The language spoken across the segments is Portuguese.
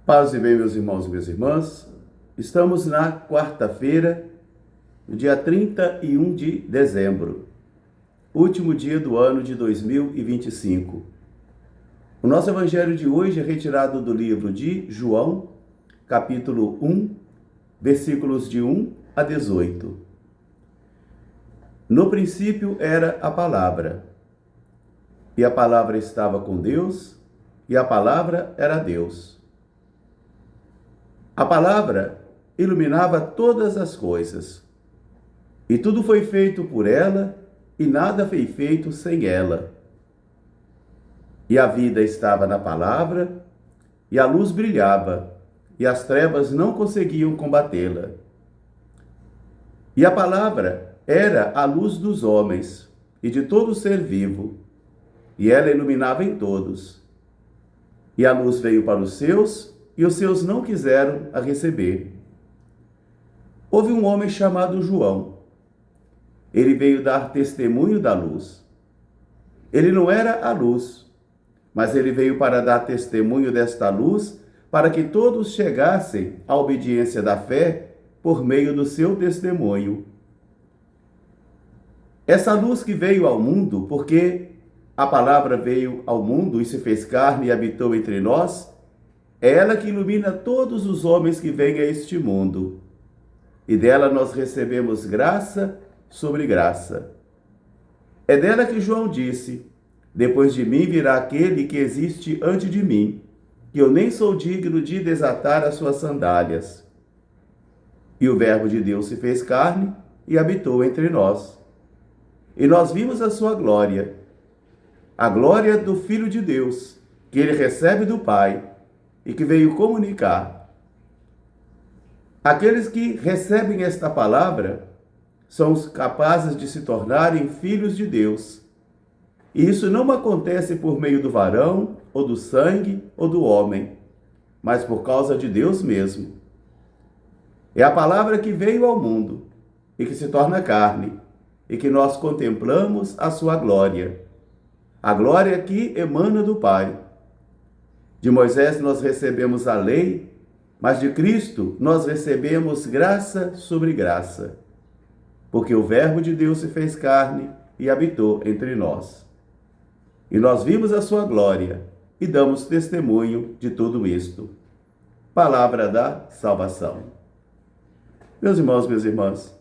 Paz e bem, meus irmãos e minhas irmãs. Estamos na quarta-feira, no dia 31 de dezembro, último dia do ano de 2025. O nosso evangelho de hoje é retirado do livro de João, capítulo 1, versículos de 1 a 18. No princípio era a palavra, e a palavra estava com Deus, e a palavra era Deus. A palavra iluminava todas as coisas, e tudo foi feito por ela, e nada foi feito sem ela. E a vida estava na palavra, e a luz brilhava, e as trevas não conseguiam combatê-la. E a palavra era a luz dos homens, e de todo ser vivo, e ela iluminava em todos. E a luz veio para os seus, e os seus não quiseram a receber. Houve um homem chamado João. Ele veio dar testemunho da luz. Ele não era a luz, mas ele veio para dar testemunho desta luz, para que todos chegassem à obediência da fé por meio do seu testemunho. Essa luz que veio ao mundo, porque a palavra veio ao mundo e se fez carne e habitou entre nós, é ela que ilumina todos os homens que vêm a este mundo. E dela nós recebemos graça sobre graça. É dela que João disse: depois de mim virá aquele que existe antes de mim, que eu nem sou digno de desatar as suas sandálias. E o Verbo de Deus se fez carne e habitou entre nós. E nós vimos a sua glória, a glória do Filho de Deus, que ele recebe do Pai, e que veio comunicar. Aqueles que recebem esta palavra são os capazes de se tornarem filhos de Deus. E isso não acontece por meio do varão, ou do sangue, ou do homem, mas por causa de Deus mesmo. É a palavra que veio ao mundo e que se torna carne, e que nós contemplamos a sua glória. A glória que emana do Pai. De Moisés nós recebemos a lei, mas de Cristo nós recebemos graça sobre graça, porque o Verbo de Deus se fez carne e habitou entre nós. E nós vimos a sua glória e damos testemunho de tudo isto. Palavra da salvação. Meus irmãos, minhas irmãs,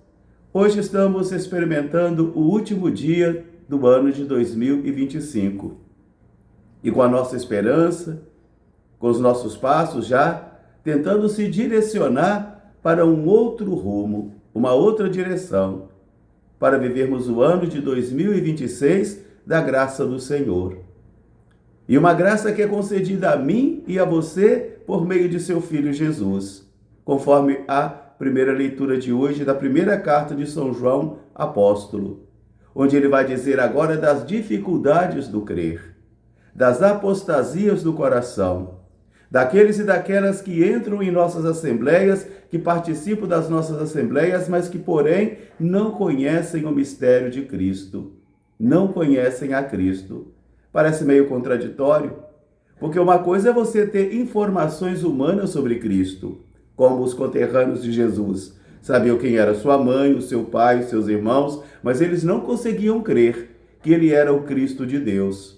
hoje estamos experimentando o último dia do ano de 2025. E com a nossa esperança, com os nossos passos já tentando se direcionar para um outro rumo, uma outra direção, para vivermos o ano de 2026 da graça do Senhor. E uma graça que é concedida a mim e a você por meio de seu Filho Jesus, conforme a primeira leitura de hoje da primeira carta de São João Apóstolo, onde ele vai dizer agora das dificuldades do crer, das apostasias do coração, daqueles e daquelas que entram em nossas assembleias, que participam das nossas assembleias, mas que, porém, não conhecem o mistério de Cristo, não conhecem a Cristo. Parece meio contraditório, porque uma coisa é você ter informações humanas sobre Cristo, como os conterrâneos de Jesus. Sabiam quem era sua mãe, o seu pai, os seus irmãos, mas eles não conseguiam crer que ele era o Cristo de Deus.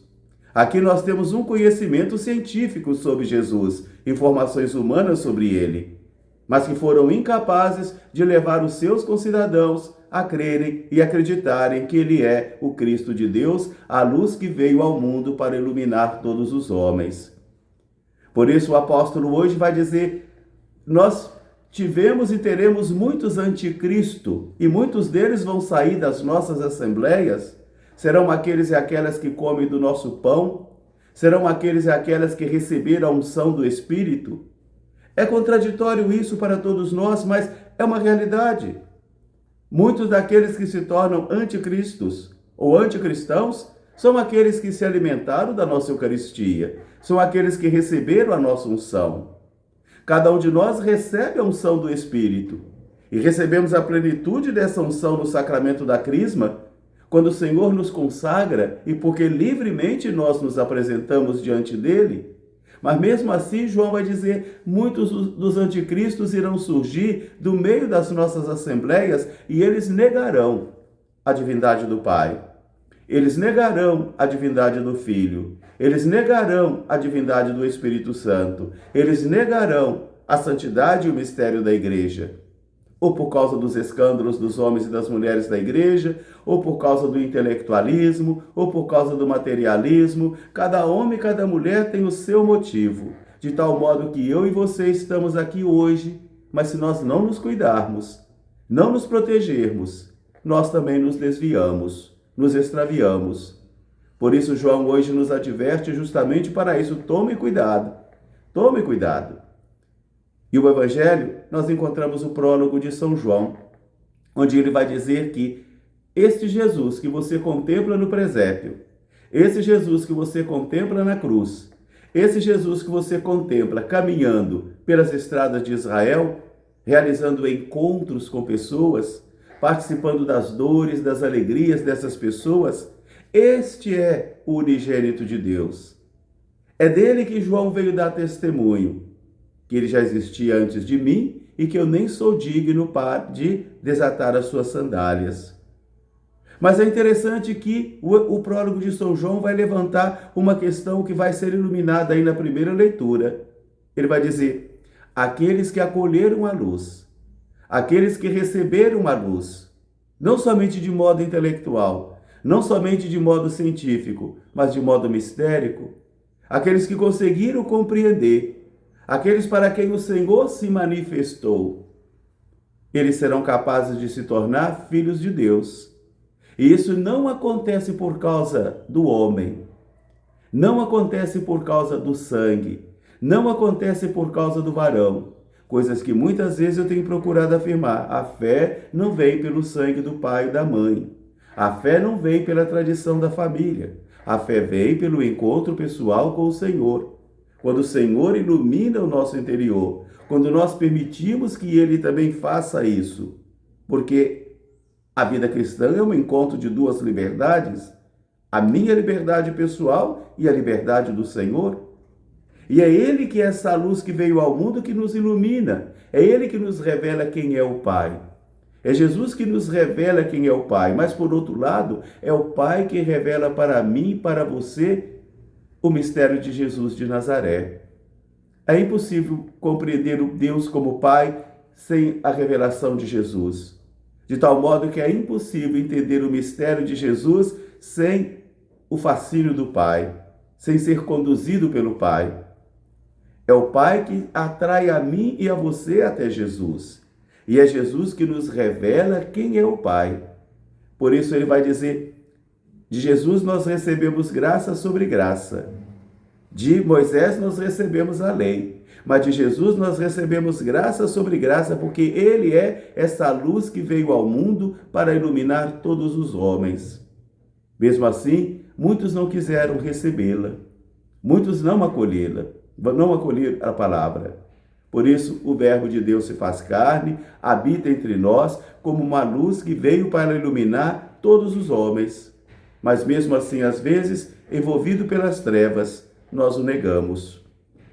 Aqui nós temos um conhecimento científico sobre Jesus, informações humanas sobre ele, mas que foram incapazes de levar os seus concidadãos a crerem e acreditarem que ele é o Cristo de Deus, a luz que veio ao mundo para iluminar todos os homens. Por isso o apóstolo hoje vai dizer: nós tivemos e teremos muitos anticristo, e muitos deles vão sair das nossas assembleias. Serão aqueles e aquelas que comem do nosso pão? Serão aqueles e aquelas que receberam a unção do Espírito? É contraditório isso para todos nós, mas é uma realidade. Muitos daqueles que se tornam anticristos ou anticristãos são aqueles que se alimentaram da nossa Eucaristia, são aqueles que receberam a nossa unção. Cada um de nós recebe a unção do Espírito e recebemos a plenitude dessa unção no sacramento da Crisma, quando o Senhor nos consagra e porque livremente nós nos apresentamos diante dele. Mas mesmo assim, João vai dizer, muitos dos anticristos irão surgir do meio das nossas assembleias e eles negarão a divindade do Pai. Eles negarão a divindade do Filho. Eles negarão a divindade do Espírito Santo. Eles negarão a santidade e o mistério da igreja. Ou por causa dos escândalos dos homens e das mulheres da igreja, ou por causa do intelectualismo, ou por causa do materialismo. Cada homem e cada mulher tem o seu motivo, de tal modo que eu e você estamos aqui hoje, mas se nós não nos cuidarmos, não nos protegermos, nós também nos desviamos, nos extraviamos. Por isso João hoje nos adverte justamente para isso. Tome cuidado, tome cuidado. E o Evangelho, nós encontramos o prólogo de São João, onde ele vai dizer que este Jesus que você contempla no presépio, esse Jesus que você contempla na cruz, esse Jesus que você contempla caminhando pelas estradas de Israel, realizando encontros com pessoas, participando das dores, das alegrias dessas pessoas, este é o unigênito de Deus. É dele que João veio dar testemunho, que ele já existia antes de mim e que eu nem sou digno de desatar as suas sandálias. Mas é interessante que o prólogo de São João vai levantar uma questão que vai ser iluminada aí na primeira leitura. Ele vai dizer, aqueles que acolheram a luz, aqueles que receberam a luz, não somente de modo intelectual, não somente de modo científico, mas de modo mistérico, aqueles que conseguiram compreender, aqueles para quem o Senhor se manifestou, eles serão capazes de se tornar filhos de Deus. E isso não acontece por causa do homem, não acontece por causa do sangue, não acontece por causa do varão, coisas que muitas vezes eu tenho procurado afirmar. A fé não vem pelo sangue do pai e da mãe, a fé não vem pela tradição da família, a fé vem pelo encontro pessoal com o Senhor. Quando o Senhor ilumina o nosso interior, quando nós permitimos que Ele também faça isso, porque a vida cristã é um encontro de duas liberdades, a minha liberdade pessoal e a liberdade do Senhor. E é Ele que é essa luz que veio ao mundo que nos ilumina, é Ele que nos revela quem é o Pai. É Jesus que nos revela quem é o Pai, mas por outro lado, é o Pai que revela para mim e para você o mistério de Jesus de Nazaré. É impossível compreender o Deus como Pai sem a revelação de Jesus. De tal modo que é impossível entender o mistério de Jesus sem o fascínio do Pai, sem ser conduzido pelo Pai. É o Pai que atrai a mim e a você até Jesus. E é Jesus que nos revela quem é o Pai. Por isso ele vai dizer, de Jesus nós recebemos graça sobre graça. De Moisés nós recebemos a lei. Mas de Jesus nós recebemos graça sobre graça, porque Ele é essa luz que veio ao mundo para iluminar todos os homens. Mesmo assim, muitos não quiseram recebê-la. Muitos não acolheram a palavra. Por isso, o Verbo de Deus se faz carne, habita entre nós como uma luz que veio para iluminar todos os homens. Mas mesmo assim, às vezes, envolvido pelas trevas, nós o negamos.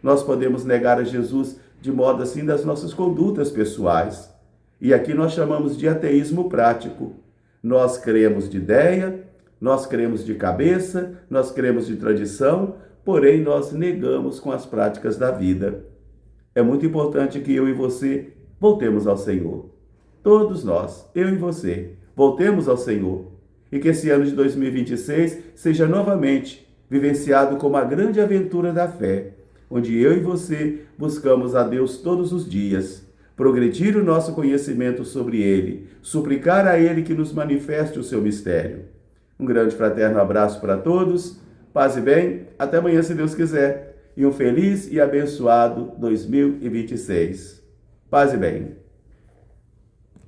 Nós podemos negar a Jesus de modo assim das nossas condutas pessoais. E aqui nós chamamos de ateísmo prático. Nós cremos de ideia, nós cremos de cabeça, nós cremos de tradição, porém nós negamos com as práticas da vida. É muito importante que eu e você voltemos ao Senhor. Todos nós, eu e você, voltemos ao Senhor. E que esse ano de 2026 seja novamente vivenciado como a grande aventura da fé, onde eu e você buscamos a Deus todos os dias, progredir o nosso conhecimento sobre Ele, suplicar a Ele que nos manifeste o seu mistério. Um grande fraterno abraço para todos, paz e bem, até amanhã se Deus quiser, e um feliz e abençoado 2026. Paz e bem.